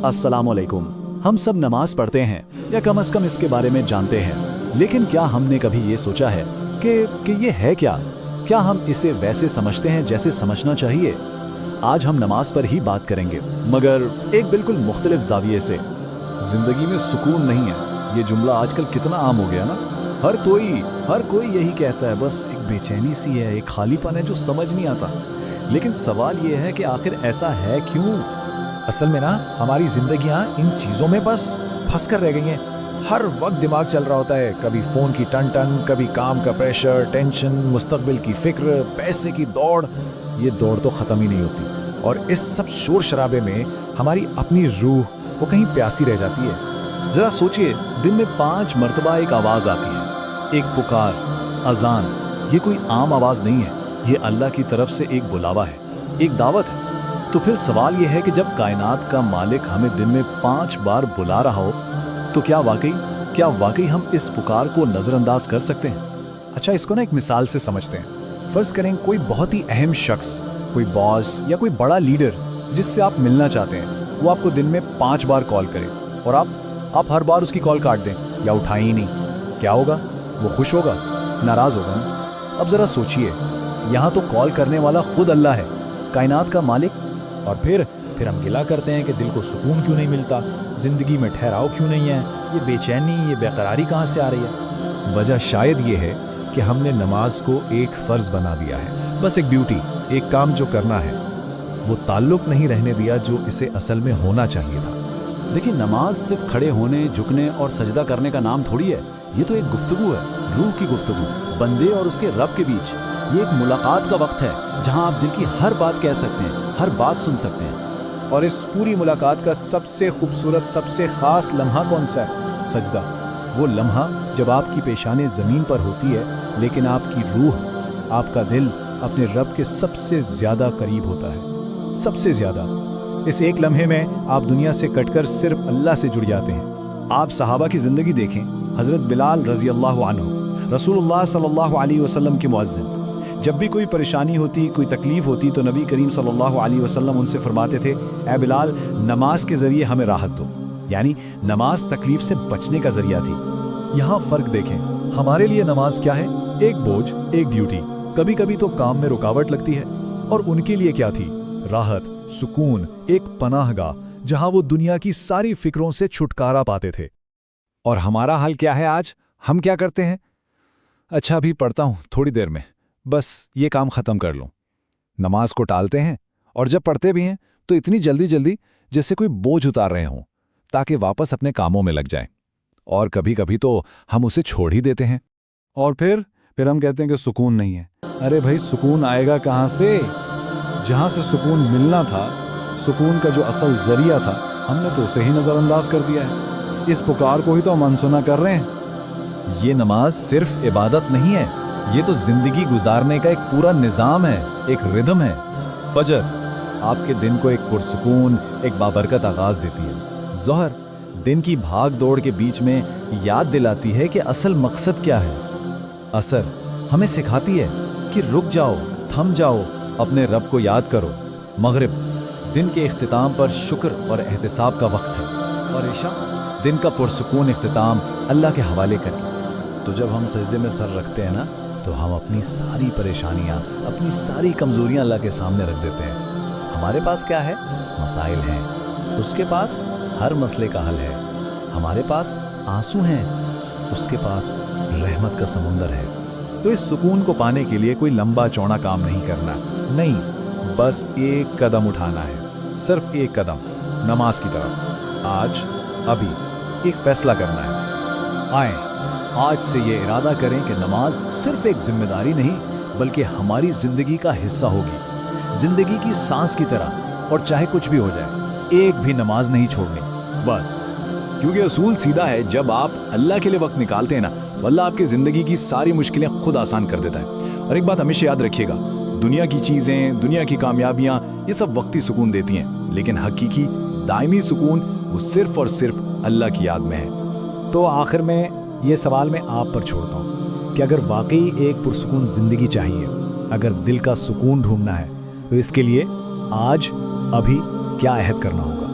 अस्सलाम वालेकुम। हम सब नमाज पढ़ते हैं या कम से कम इसके बारे में जानते हैं, लेकिन क्या हमने कभी ये सोचा है कि ये है क्या? क्या हम इसे वैसे समझते हैं जैसे समझना चाहिए? आज हम नमाज पर ही बात करेंगे, मगर एक बिल्कुल मुख्तलिफ ज़ाविये से। जिंदगी में सुकून नहीं है, ये जुमला आजकल कितना आम हो गया ना। हर कोई यही कहता है, बस एक बेचैनी सी है, एक खालीपन है जो समझ नहीं आता। लेकिन सवाल ये है कि आखिर ऐसा है क्यों? असल में ना हमारी जिंदगियां इन चीजों में बस फंस कर रह गई हैं। हर वक्त दिमाग चल रहा होता है, कभी फोन की टन टन, कभी काम का प्रेशर, टेंशन, मुस्तकबिल की फिक्र, पैसे की दौड़। ये दौड़ तो खत्म ही नहीं होती, और इस सब शोर शराबे में हमारी अपनी रूह वो कहीं प्यासी रह जाती है। जरा सोचिए, दिन में 5 मरतबा एक आवाज आती है, एक पुकार, अजान। ये कोई आम आवाज नहीं है, ये अल्लाह की तरफ से एक बुलावा है, एक दावत है। तो फिर सवाल यह है कि जब कायनात का मालिक हमें दिन में 5 बार बुला रहा हो, तो क्या वाकई हम इस पुकार को नजरअंदाज कर सकते हैं? अच्छा, इसको ना एक मिसाल से समझते हैं। फर्ज करें कोई बहुत ही अहम शख्स, कोई बॉस या कोई बड़ा लीडर जिससे आप मिलना चाहते हैं, वो आपको दिन में 5 बार कॉल करे और आप हर बार उसकी कॉल काट दें या उठाएं ही नहीं। क्या होगा? वो खुश होगा? नाराज होगा ना? अब जरा सोचिए, यहाँ तो कॉल करने वाला खुद अल्लाह है, कायनात का मालिक, और फिर हम गिला करते हैं कि दिल को सुकून क्यों नहीं मिलता, जिंदगी में ठहराव क्यों नहीं है, ये बेचैनी, ये बेकरारी कहाँ से आ रही है? वजह शायद ये है कि हमने नमाज को एक फर्ज बना दिया है, बस एक ड्यूटी, एक काम जो करना है। वो ताल्लुक नहीं रहने दिया जो इसे असल में होना चाहिए था। देखिए, नमाज सिर्फ खड़े होने, झुकने और सजदा करने का नाम थोड़ी है। ये तो एक गुफ्तगू है, रूह की गुफ्तगू, बंदे और उसके रब के बीच। ये एक मुलाकात का वक्त है जहां आप दिल की हर बात कह सकते हैं, हर बात सुन सकते हैं। और इस पूरी मुलाकात का सबसे खूबसूरत, सबसे खास लम्हा कौन सा है? सजदा। वो लम्हा जब आपकी पेशानी ज़मीन पर होती है, लेकिन आपकी रूह, आपका दिल अपने रब के सबसे ज़्यादा करीब होता है, सबसे ज़्यादा। इस एक लम्हे में आप दुनिया से कटकर सिर्फ अल्लाह से जुड़ जाते हैं। आप सहाबा की ज़िंदगी देखें। हज़रत बिलाल रज़ी अल्लाह अन्हु, रसूलुल्लाह सल्लल्लाहु अलैहि वसल्लम के मुअज्जिन। जब भी कोई परेशानी होती, कोई तकलीफ होती, तो नबी करीम सल्लल्लाहु अलैहि वसल्लम उनसे फरमाते थे, ए बिलाल, नमाज के ज़रिए हमें राहत दो। यानी नमाज तकलीफ से बचने का ज़रिया थी। यहाँ फ़र्क देखें, हमारे लिए नमाज क्या है? एक बोझ, एक ड्यूटी, कभी कभी तो काम में रुकावट लगती है। और उनके लिए क्या थी? राहत, सुकून, एक पनाहगाह जहाँ वो दुनिया की सारी फिक्रों से छुटकारा पाते थे। और हमारा हाल क्या है आज? हम क्या करते हैं? अच्छा, अभी पढ़ता हूँ, थोड़ी देर में, बस ये काम ख़त्म कर लूँ। नमाज को टालते हैं, और जब पढ़ते भी हैं तो इतनी जल्दी जैसे कोई बोझ उतार रहे हों, ताकि वापस अपने कामों में लग जाएं। और कभी कभी तो हम उसे छोड़ ही देते हैं। और फिर हम कहते हैं कि सुकून नहीं है। अरे भाई, सुकून आएगा कहाँ से? जहाँ से सुकून मिलना था, सुकून का जो असल ज़रिया था, हमने तो उसे ही नज़रअंदाज कर दिया है। इस पुकार को ही तो हम अनसुना कर रहे हैं। ये नमाज सिर्फ इबादत नहीं है, ये तो जिंदगी गुजारने का एक पूरा निज़ाम है, एक रिदम है। फजर आपके दिन को एक पुरसुकून, एक बाबरकत आगाज़ देती है। ज़ोहर दिन की भाग दौड़ के बीच में याद दिलाती है कि असल मकसद क्या है। असर हमें सिखाती है कि रुक जाओ, थम जाओ, अपने रब को याद करो। मगरिब दिन के इख्तिताम पर शुक्र और एहतिसाब का वक्त है। और इशा दिन का पुरसुकून इख्तिताम अल्लाह के हवाले करके। तो जब हम सजदे में सर रखते हैं ना, तो हम अपनी सारी परेशानियां, अपनी सारी कमजोरियां अल्लाह के सामने रख देते हैं। हमारे पास क्या है? मसाइल हैं, उसके पास हर मसले का हल है। हमारे पास आंसू हैं, उसके पास रहमत का समुंदर है। तो इस सुकून को पाने के लिए कोई लंबा चौड़ा काम नहीं करना, नहीं, बस एक कदम उठाना है, सिर्फ एक कदम नमाज की तरफ। आज, अभी एक फैसला करना है। आए, आज से ये इरादा करें कि नमाज सिर्फ एक जिम्मेदारी नहीं, बल्कि हमारी जिंदगी का हिस्सा होगी, जिंदगी की सांस की तरह। और चाहे कुछ भी हो जाए, एक भी नमाज नहीं छोड़नी, बस। क्योंकि असूल सीधा है, जब आप अल्लाह के लिए वक्त निकालते हैं ना, तो अल्लाह आपकी जिंदगी की सारी मुश्किलें खुद आसान कर देता है। और एक बात हमेशा याद रखिएगा, दुनिया की चीजें, दुनिया की कामयाबियां, ये सब वक्ती सुकून देती हैं, लेकिन हकीकी दायमी सुकून वो सिर्फ और सिर्फ अल्लाह की याद में है। तो आखिर में ये सवाल मैं आप पर छोड़ता हूँ कि अगर वाकई एक पुरसुकून जिंदगी चाहिए, अगर दिल का सुकून ढूंढना है, तो इसके लिए आज, अभी क्या अहद करना होगा?